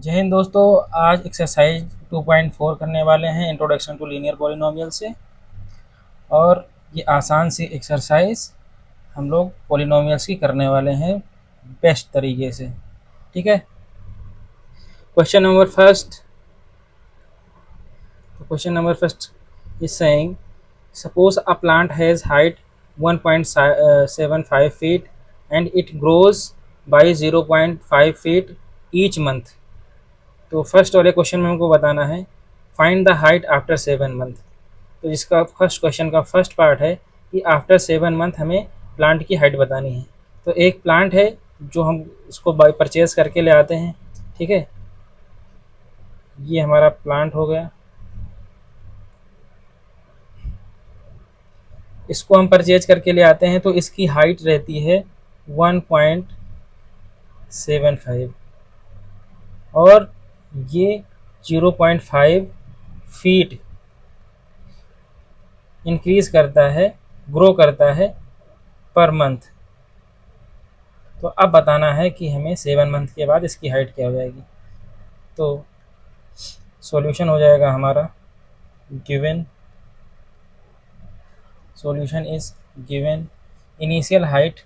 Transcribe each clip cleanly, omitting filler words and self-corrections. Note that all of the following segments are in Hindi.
जय हिंद दोस्तों। आज एक्सरसाइज 2.4 करने वाले हैं, इंट्रोडक्शन टू लीनियर पॉलिनोमियल से। और ये आसान सी एक्सरसाइज हम लोग पॉलिनोमियल्स की करने वाले हैं बेस्ट तरीके से। ठीक है। Question number first is saying suppose a plant has height 1.75 feet and it grows by 0.5 feet each month। तो फर्स्ट वाले क्वेश्चन में हमको बताना है find the height after 7 month. तो जिसका फर्स्ट क्वेश्चन का फर्स्ट पार्ट है कि आफ्टर 7 मंथ हमें प्लांट की हाइट बतानी है। तो एक प्लांट है जो हम इसको बाय परचेज करके ले आते हैं। ठीक है, ये हमारा प्लांट हो गया। इसको हम परचेज करके ले आते हैं तो इसकी हाइट रहती है 1.75 और ये 0.5 फीट इंक्रीज करता है, ग्रो करता है पर मंथ। तो अब बताना है कि हमें 7 मंथ के बाद इसकी हाइट क्या हो जाएगी। तो सॉल्यूशन हो जाएगा हमारा given, solution is given. Initial height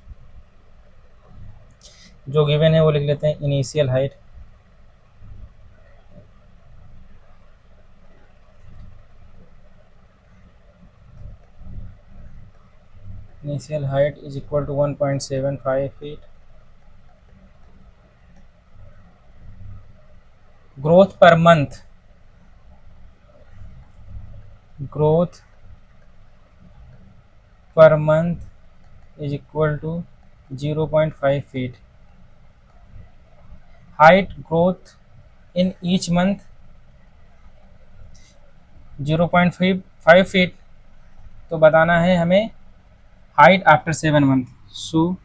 जो गिवन है वो लिख लेते हैं initial height. Initial height is equal to 1.75 feet. Growth per month, growth per month is equal to 0.5 feet. Height growth in each month 0.5 feet. तो बताना है हमें height after 7 month. So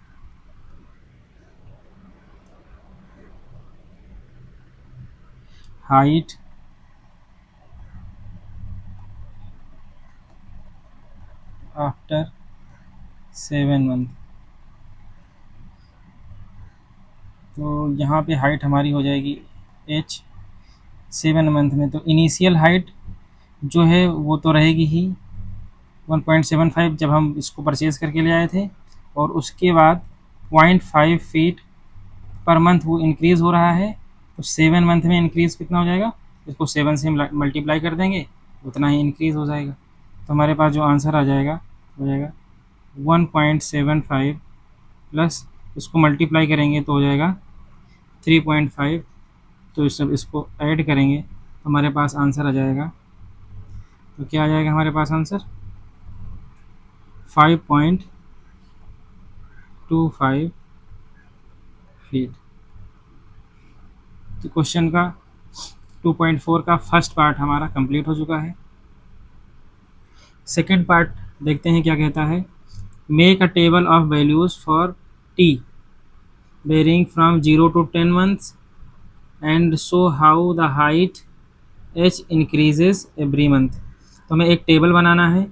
height after 7 month. तो यहाँ पे हाइट हमारी हो जाएगी h 7 मंथ में। तो इनिशियल हाइट जो है वो तो रहेगी ही 1.75 जब हम इसको परचेज़ करके ले आए थे, और उसके बाद 0.5 फीट पर मंथ वो इंक्रीज़ हो रहा है। तो 7 मंथ में इंक्रीज़ कितना हो जाएगा, इसको 7 से मल्टीप्लाई कर देंगे उतना ही इंक्रीज़ हो जाएगा। तो हमारे पास जो आंसर आ जाएगा हो जाएगा 1.75 प्लस इसको मल्टीप्लाई करेंगे तो हो जाएगा 3.5। तो इस सब इसको ऐड करेंगे तो हमारे पास आंसर आ जाएगा। तो क्या आ जाएगा हमारे पास आंसर 5.25 फीट। तो क्वेश्चन का 2.4 का फर्स्ट पार्ट हमारा कंप्लीट हो चुका है। सेकेंड पार्ट देखते हैं क्या कहता है। Make a table of values for t varying from 0 to 10 months and show how the height h increases every month. तो हमें एक टेबल बनाना है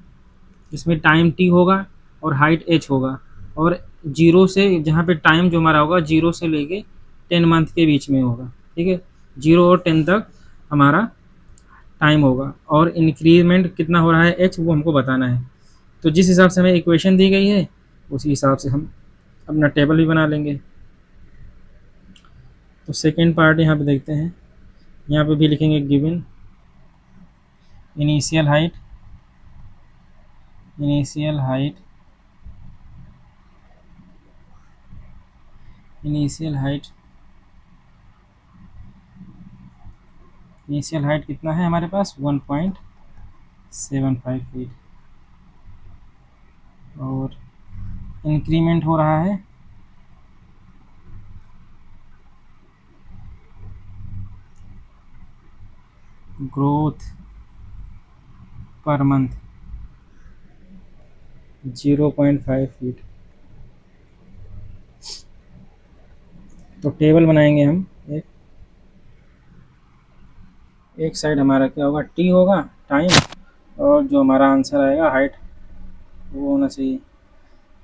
जिसमें टाइम टी होगा और हाइट एच होगा, और जीरो से जहाँ पे टाइम जो हमारा होगा 0 से लेके 10 मंथ के बीच में होगा। ठीक है, 0 और 10 तक हमारा टाइम होगा, और इंक्रीमेंट कितना हो रहा है एच वो हमको बताना है। तो जिस हिसाब से हमें इक्वेशन दी गई है उसी हिसाब से हम अपना टेबल भी बना लेंगे। तो सेकेंड पार्ट यहाँ पे देखते हैं, यहाँ पे भी लिखेंगे given initial height, initial height, initial height, initial height कितना है हमारे पास 1.75 फीट, और इंक्रीमेंट हो रहा है ग्रोथ पर मंथ 0.5 फीट। तो टेबल बनाएंगे हम, एक साइड हमारा क्या होगा टी होगा टाइम, और जो हमारा आंसर आएगा हाइट वो होना चाहिए।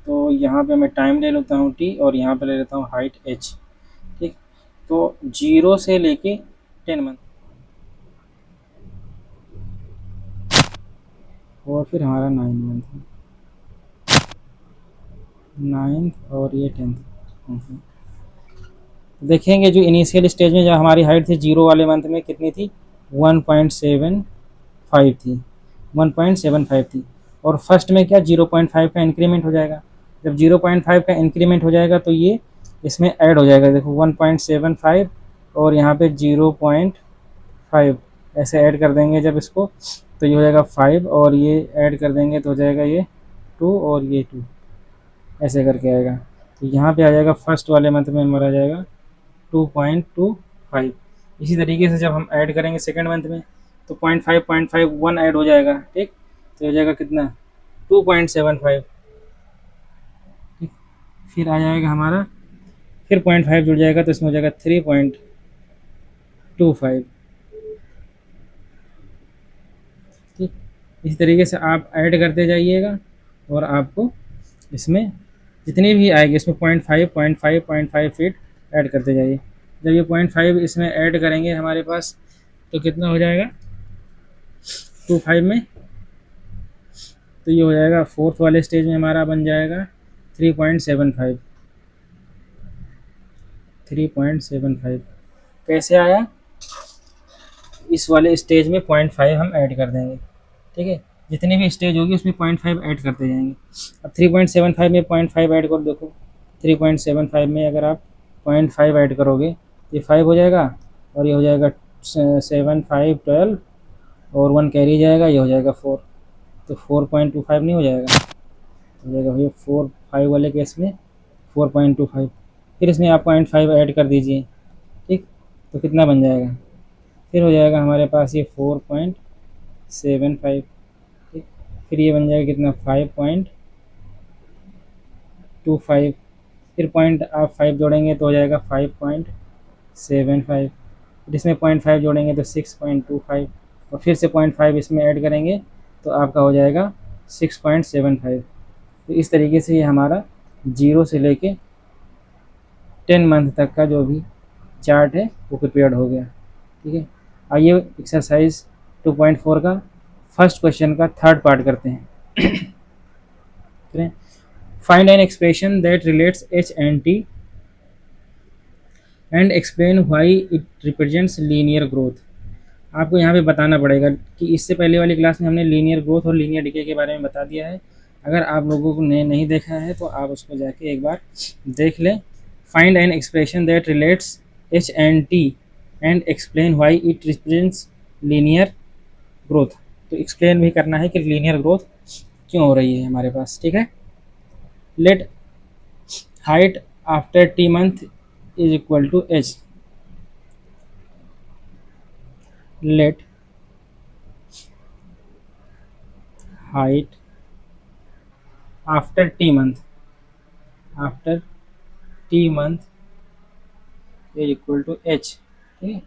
तो यहाँ पे मैं टाइम ले लेता हूँ टी और यहाँ पे ले लेता हूँ हाइट एच। ठीक, तो 0 से लेके 10 मंथ, और फिर हमारा 9 मंथ है, 9th और ये 10th। देखेंगे जो इनिशियल स्टेज में जब हमारी हाइट थी जीरो वाले मंथ में कितनी थी, 1.75 थी, 1.75 थी। और फर्स्ट में क्या 0.5 का इंक्रीमेंट हो जाएगा, जब 0.5 का इंक्रीमेंट हो जाएगा तो ये इसमें ऐड हो जाएगा, देखो 1.75 और यहाँ पे 0.5 ऐसे ऐड कर देंगे जब इसको, तो ये हो जाएगा 5 और ये ऐड कर देंगे तो हो जाएगा ये 2 और ये 2, ऐसे करके आएगा। तो यहाँ पे आ जाएगा फर्स्ट वाले मंथ में हमारा आ जाएगा 2.25। इसी तरीके से जब हम ऐड करेंगे सेकेंड मंथ में तो 0.5 1 ऐड हो जाएगा, ठीक, तो हो जाएगा कितना 2.75, ठीक। फिर आ जाएगा हमारा, फिर 0.5 जुड़ जाएगा तो इसमें हो जाएगा 3.25, ठीक। इसी तरीके से आप ऐड करते जाइएगा और आपको इसमें जितनी भी आएगी इसमें 0.5 फीट ऐड करते जाइए। जब ये 0.5 इसमें ऐड करेंगे हमारे पास तो कितना हो जाएगा 25 में, तो ये हो जाएगा फोर्थ वाले स्टेज में हमारा बन जाएगा 3.75, 3.75 कैसे आया, इस वाले स्टेज में 0.5 हम ऐड कर देंगे, ठीक है। जितनी भी स्टेज होगी उसमें 0.5 ऐड करते जाएंगे। अब 3.75 में 0.5 ऐड कर देखो, 3.75 में अगर आप 0.5 ऐड करोगे ये 5 हो जाएगा और ये हो जाएगा 7 5 12 और 1 कैरी जाएगा, ये हो जाएगा 4, तो 4.25 नहीं हो जाएगा, हो जाएगा भैया 4 5 वाले केस में 4.25। फिर इसमें आप 0.5 ऐड कर दीजिए, ठीक, तो कितना बन जाएगा, फिर हो जाएगा हमारे पास ये 4.75, ठीक। फिर ये बन जाएगा कितना 5.25, फिर पॉइंट आप 5 जोड़ेंगे तो हो जाएगा 5.75, फिर इसमें 0.5 जोड़ेंगे तो 6.25 और फिर से 0.5 इसमें ऐड करेंगे तो आपका हो जाएगा 6.75। तो इस तरीके से ये हमारा 0 से लेके 10 मंथ तक का जो भी चार्ट है वो प्रिपेयर्ड हो गया, ठीक है। आइए एक्सरसाइज 2.4 का फर्स्ट क्वेश्चन का थर्ड पार्ट करते हैं। Find an expression that relates H and t and explain why it represents linear growth. आपको यहाँ पे बताना पड़ेगा कि इससे पहले वाली क्लास में हमने लीनियर ग्रोथ और लीनियर डिके के बारे में बता दिया है। अगर आप लोगों ने नहीं देखा है तो आप उसको जाके एक बार देख लें। Find an expression that relates H and t and explain why it represents linear growth. तो एक्सप्लेन भी करना है कि लीनियर ग्रोथ क्यों हो रही है हमारे पास, ठीक है। Let height after t month is equal to h. Let height after t month is equal to h, ठीक है।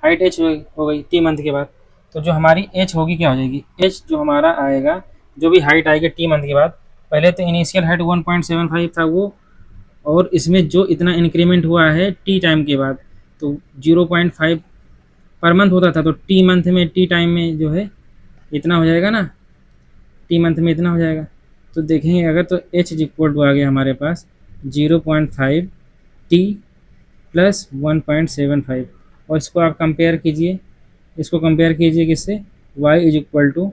हाइट एच हो गई टी मंथ के बाद, तो जो हमारी एच होगी क्या हो जाएगी, एच जो हमारा आएगा जो भी हाइट आएगी टी मंथ के बाद, पहले तो इनिशियल हाइट 1.75 था वो, और इसमें जो इतना इंक्रीमेंट हुआ है टी टाइम के बाद तो 0.5 पर मंथ होता था, तो टी मंथ में टी टाइम में जो है इतना हो जाएगा ना, टी मंथ में इतना हो जाएगा। तो देखेंगे अगर तो एच इक्वल टू आ गया हमारे पास 0.5 टी प्लस 1.75, और इसको आप कंपेयर कीजिए, इसको कंपेयर कीजिए किससे, y is equal to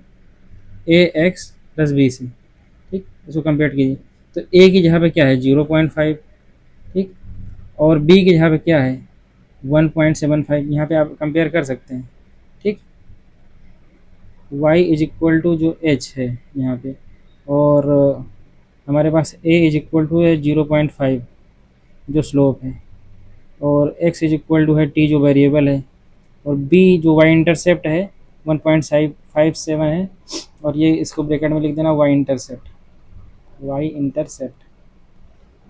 a x plus b से, ठीक। इसको कंपेयर कीजिए तो a की जगह पे क्या है 0.5, ठीक, और b की जगह पे क्या है 1.75, यहाँ पे आप कंपेयर कर सकते हैं, ठीक। y इज इक्वल टू जो h है यहाँ पे, और हमारे पास a इज इक्वल टू है 0.5 जो स्लोप है, और x इज इक्वल टू है t जो वेरिएबल है, और b जो y इंटरसेप्ट है 1.57 है, और ये इसको ब्रैकेट में लिख देना y इंटरसेप्ट,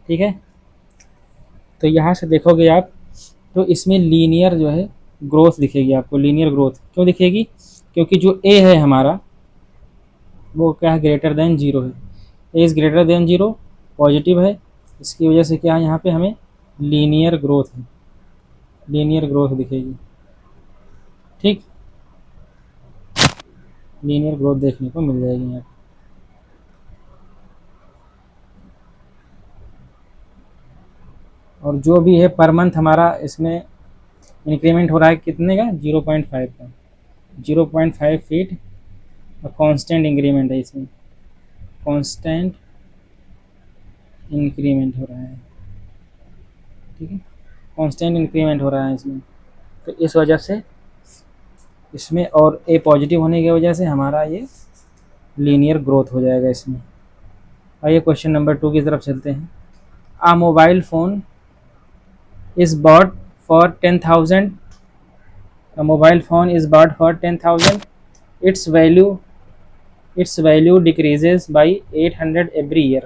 ठीक है। तो यहाँ से देखोगे आप तो इसमें लीनियर जो है ग्रोथ दिखेगी आपको। लीनियर ग्रोथ क्यों दिखेगी, क्योंकि जो a है हमारा वो क्या है ग्रेटर देन 0 है, a is greater than 0 positive है, इसकी वजह से क्या है यहाँ पे हमें लीनियर ग्रोथ है, लीनियर ग्रोथ दिखेगी। ठीक, लीनियर ग्रोथ देखने को मिल जाएगी यहाँ। और जो भी है पर मंथ हमारा इसमें इंक्रीमेंट हो रहा है कितने का, 0.5 का, 0.5 फीट और कांस्टेंट इंक्रीमेंट है इसमें, कांस्टेंट इंक्रीमेंट हो रहा है। ठीक है, कांस्टेंट इंक्रीमेंट हो रहा है इसमें, तो इस वजह से इसमें और ए पॉजिटिव होने की वजह से हमारा ये लीनियर ग्रोथ हो जाएगा इसमें। आइए क्वेश्चन नंबर 2 की तरफ चलते हैं। A mobile phone is bought for 10,000, a mobile phone is bought for 10,000, its value decreases by 800 every year।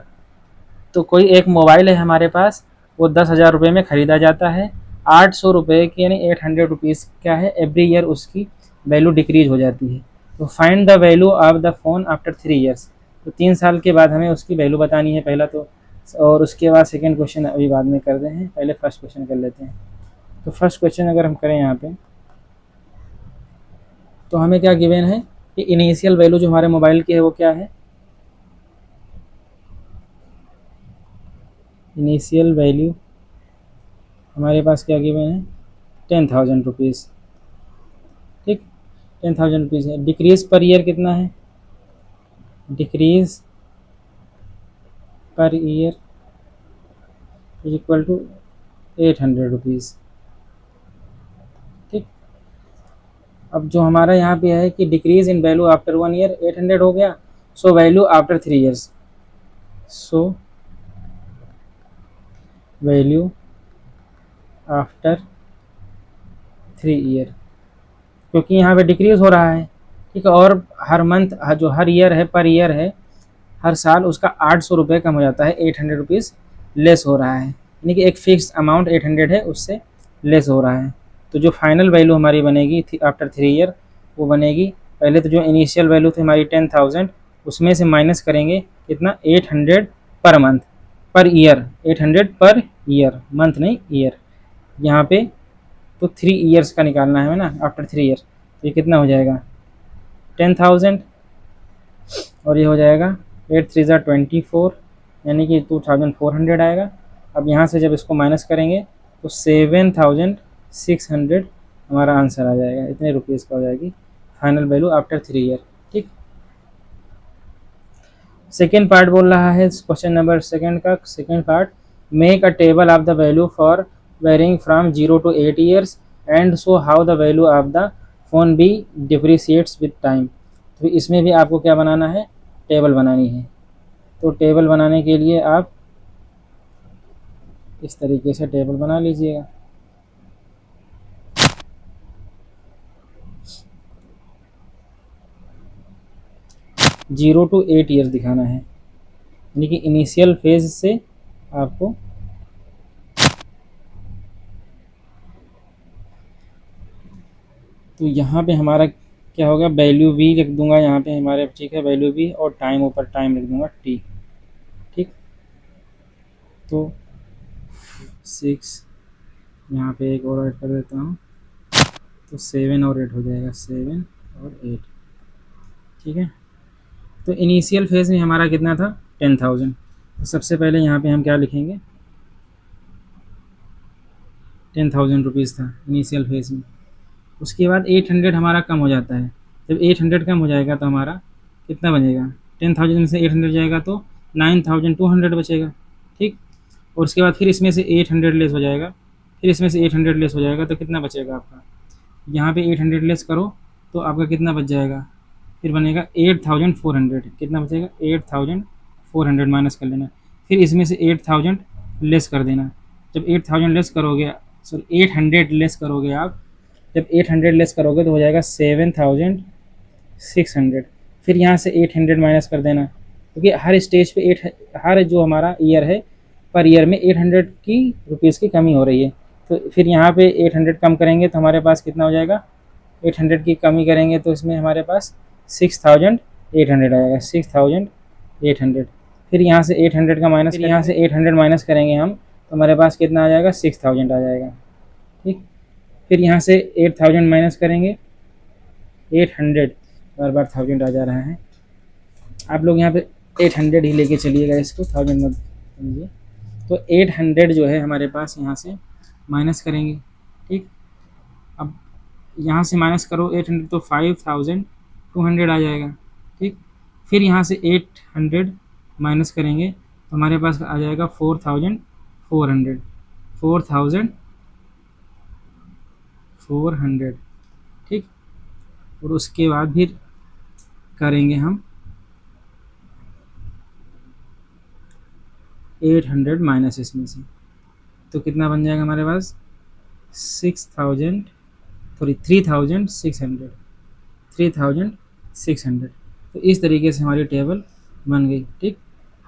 तो कोई एक मोबाइल है हमारे पास, वो 10,000 रुपये में ख़रीदा जाता है, 800 रुपये की यानी 800 रुपीज़ क्या है एवरी ईयर उसकी वैल्यू डिक्रीज हो जाती है। तो find the value of the phone after 3 years. तो 3 साल के बाद हमें उसकी वैल्यू बतानी है पहला तो, और उसके बाद सेकेंड क्वेश्चन अभी बाद में कर रहे हैं, पहले फर्स्ट क्वेश्चन कर लेते हैं। तो फर्स्ट क्वेश्चन अगर हम करें यहाँ पे, तो हमें क्या गिवन है कि इनिशियल वैल्यू जो हमारे मोबाइल की है वो क्या है, इनिशियल वैल्यू हमारे पास क्या गिवन है, 10,000 रुपीज़। ठीक, 10,000 रुपीज़ है। डिक्रीज पर ईयर कितना है, decrease per year is equal to 800 rupees. ठीक, अब जो हमारा यहाँ पे है कि decrease in value after 1 year 800 हो गया, so value after 3 years, so value after 3 year, क्योंकि यहाँ पे डिक्रीज हो रहा है। ठीक है, और हर मंथ जो हर ईयर है पर ईयर है, हर साल उसका 800 रुपये कम हो जाता है, 800 रुपीज़ लेस हो रहा है, यानी कि एक फिक्स अमाउंट 800 है उससे लेस हो रहा है। तो जो फाइनल वैल्यू हमारी बनेगी आफ्टर 3 ईयर वो बनेगी, पहले तो जो इनिशियल वैल्यू थी हमारी 10,000, उसमें से माइनस करेंगे कितना, 800 per month, per year, 800 per year, month नहीं ईयर यहाँ पे। तो 3 ईयर्स का निकालना है ना, आफ्टर 3 ईयर, तो ये कितना हो जाएगा 10,000, और ये हो जाएगा 8 3 24, यानी कि 2,400 आएगा। अब यहाँ से जब इसको माइनस करेंगे तो 7,600 हमारा आंसर आ जाएगा, इतने रुपीज़ का हो जाएगी फाइनल वैल्यू आफ्टर 3 ईयर। ठीक, सेकेंड पार्ट बोल रहा है क्वेश्चन नंबर सेकेंड का second part, make a table of the value for varying from 0 to 8 years and show how the value of the phone be depreciates with time. तो इसमें भी आपको क्या बनाना है, टेबल बनानी है। तो टेबल बनाने के लिए आप इस तरीके से टेबल बना लीजिएगा। जीरो टू 8 ईयर्स दिखाना है, यानी कि इनिशियल फेज से आपको तो यहाँ पे हमारा क्या होगा, वैल्यू वी लिख दूंगा यहाँ पे हमारे, ठीक है, वैल्यू वी और टाइम ऊपर टाइम लिख दूंगा टी। ठीक, तो 6 यहाँ पे एक और ऐड कर देता हूँ, तो 7 और 8 हो जाएगा, 7 और 8। ठीक है, तो इनिशियल फेज में हमारा कितना था 10,000, तो सबसे पहले यहाँ पे हम क्या लिखेंगे, 10,000 रुपीज़ था इनिशियल फेज में। उसके बाद 800 हमारा कम हो जाता है, जब 800 कम हो जाएगा तो हमारा कितना बनेगा, 10,000 में से 800 जाएगा तो 9,200 बचेगा। ठीक, और उसके बाद फिर इसमें से 800 लेस हो जाएगा, फिर इसमें से 800 लेस हो जाएगा, तो कितना बचेगा आपका, यहाँ पे 800 लेस करो तो आपका कितना बच जाएगा, फिर बनेगा 8,400, कितना बचेगा 8,400 माइनस कर लेना, फिर इसमें से 8,000 लेस कर देना। जब 8,000 लेस करोगे, सॉरी 800 लेस करोगे आप, जब 800 लेस करोगे तो हो जाएगा 7,600, फिर यहाँ से 800 माइनस कर देना, क्योंकि हर स्टेज पे हर जो हमारा ईयर है पर ईयर में 800 की रुपीज़ की कमी हो रही है, तो फिर यहाँ पे 800 कम करेंगे तो हमारे पास कितना हो जाएगा, 800 की कमी करेंगे तो इसमें हमारे पास 6,800 आएगा, 6,800। फिर यहाँ से 800 का माइनस, यहाँ से 800 माइनस करेंगे हम तो हमारे पास कितना आ जाएगा, 6,000 आ जाएगा। ठीक, फिर यहाँ से 8,000 माइनस करेंगे 800, बार बार 1000 आ जा रहा है, आप लोग यहाँ पे 800 ही लेके चलिएगा, इसको 1000 मत समझिए। तो 800 जो है हमारे पास यहाँ से माइनस करेंगे, ठीक। अब यहाँ से माइनस करो 800 तो 5200 आ जाएगा, ठीक। फिर यहाँ से 800 माइनस करेंगे तो हमारे पास आ जाएगा 4400, ठीक। और उसके बाद फिर करेंगे हम 800 माइनस इसमें से, तो कितना बन जाएगा हमारे पास 3600। तो इस तरीके से हमारी टेबल बन गई, ठीक।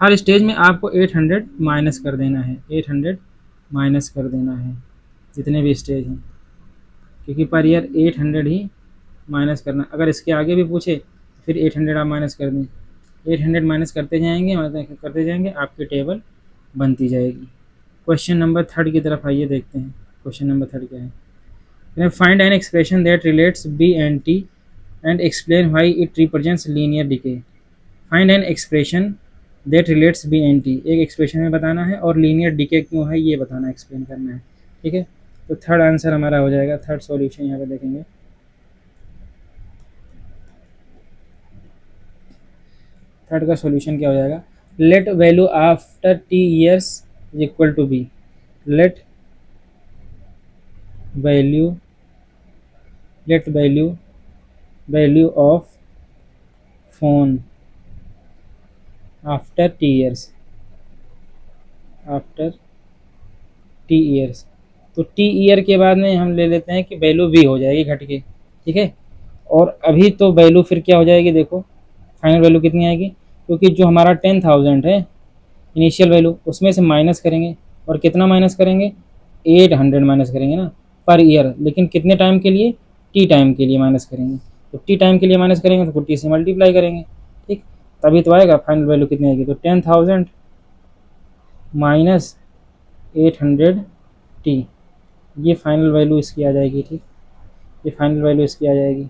हर स्टेज में आपको 800 माइनस कर देना है, 800 माइनस कर देना है जितने भी स्टेज हैं, क्योंकि पर ईयर 800 ही माइनस करना। अगर इसके आगे भी पूछे तो फिर 800 आप माइनस कर दें, 800 माइनस करते जाएंगे, आपकी टेबल बनती जाएगी। क्वेश्चन नंबर 3 की तरफ आइए, देखते हैं क्वेश्चन नंबर 3 क्या है। Find an expression that relates b and t and explain why it represents linear decay. Find an expression that relates b and t, एक एक्सप्रेशन में बताना है और लीनियर डिके क्यों है ये बताना, एक्सप्लेन करना है, ठीक है। तो थर्ड आंसर हमारा हो जाएगा, थर्ड सॉल्यूशन यहाँ पे देखेंगे। थर्ड का सॉल्यूशन क्या हो जाएगा, let value after t years is equal to b. Let value of phone after t years, तो टी ईयर के बाद में हम ले लेते हैं कि वैल्यू वी हो जाएगी घट के, ठीक है। और अभी तो वैल्यू फिर क्या हो जाएगी, देखो फाइनल वैल्यू कितनी आएगी, क्योंकि जो हमारा 10,000 है इनिशियल वैल्यू, उसमें से माइनस करेंगे, और कितना माइनस करेंगे, 800 माइनस करेंगे ना पर ईयर, लेकिन कितने टाइम के लिए, टी टाइम के लिए माइनस करेंगे। तो टी टाइम के लिए माइनस करेंगे तो टी से मल्टीप्लाई करेंगे, ठीक, तभी तो आएगा फाइनल वैल्यू कितनी आएगी। तो 10,000 माइनस 800 टी, ये फाइनल वैल्यू इसकी आ जाएगी, ठीक, ये फाइनल वैल्यू इसकी आ जाएगी।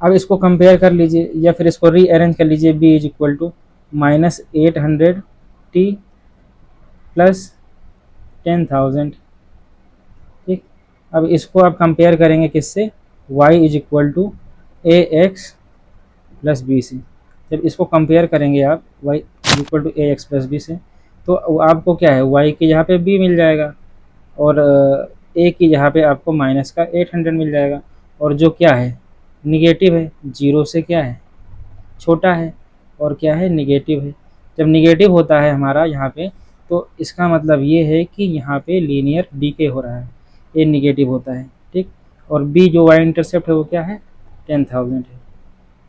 अब इसको कंपेयर कर लीजिए या फिर इसको रीअरेंज कर लीजिए, b is equal to minus 800 t plus 10,000, ठीक। अब इसको आप कंपेयर करेंगे किससे, y is equal to a x plus b से। जब इसको कंपेयर करेंगे आप y is equal to a x plus b से, तो आपको क्या है, y की जगह पे b मिल जाएगा, और a की जगह पे आपको माइनस का 800 मिल जाएगा, और जो क्या है निगेटिव है, जीरो से क्या है छोटा है, और क्या है निगेटिव है। जब निगेटिव होता है हमारा यहाँ पे, तो इसका मतलब ये है कि यहाँ पे लीनियर डीके हो रहा है, ये निगेटिव होता है, ठीक। और बी जो वाई इंटरसेप्ट है वो क्या है, 10,000 है,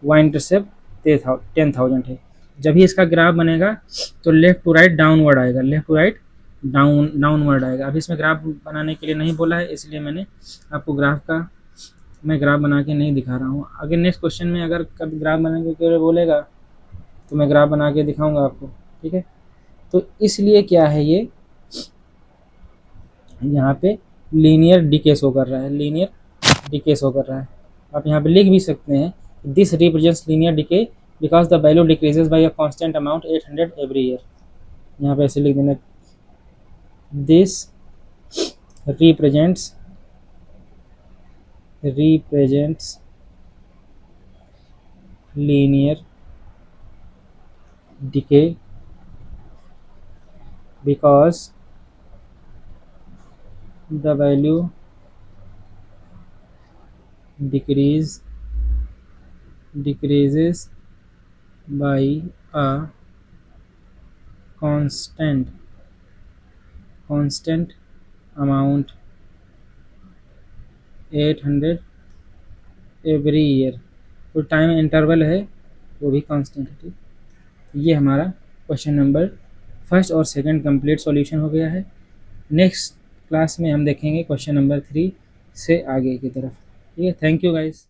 वाई इंटरसेप्ट 10,000 है। जब ही इसका ग्राफ बनेगा तो लेफ्ट टू राइट डाउनवर्ड आएगा, लेफ्ट टू राइट डाउनवर्ड आएगा। अभी इसमें ग्राफ बनाने के लिए नहीं बोला है, इसलिए मैंने आपको मैं ग्राफ बना के नहीं दिखा रहा हूँ। अगर नेक्स्ट क्वेश्चन में अगर कभी ग्राफ बनाने के लिए बोलेगा तो मैं ग्राफ बना के दिखाऊंगा आपको, ठीक है। तो इसलिए क्या है, ये यहाँ पे लीनियर डीके शो कर रहा है, लीनियर डीके शो कर रहा है। आप यहाँ पे लिख भी सकते हैं, this represents linear decay because the value decreases by a constant amount 800 every year. यहाँ पे ऐसे लिख देना, this represents linear decay because the value decreases by a constant amount 800 every year. तो टाइम इंटरवल है वो भी कांस्टेंट है, ठीक। ये हमारा क्वेश्चन नंबर फर्स्ट और सेकंड कंप्लीट सॉल्यूशन हो गया है। नेक्स्ट क्लास में हम देखेंगे क्वेश्चन नंबर 3 से आगे की तरफ, ठीक है। Thank you guys.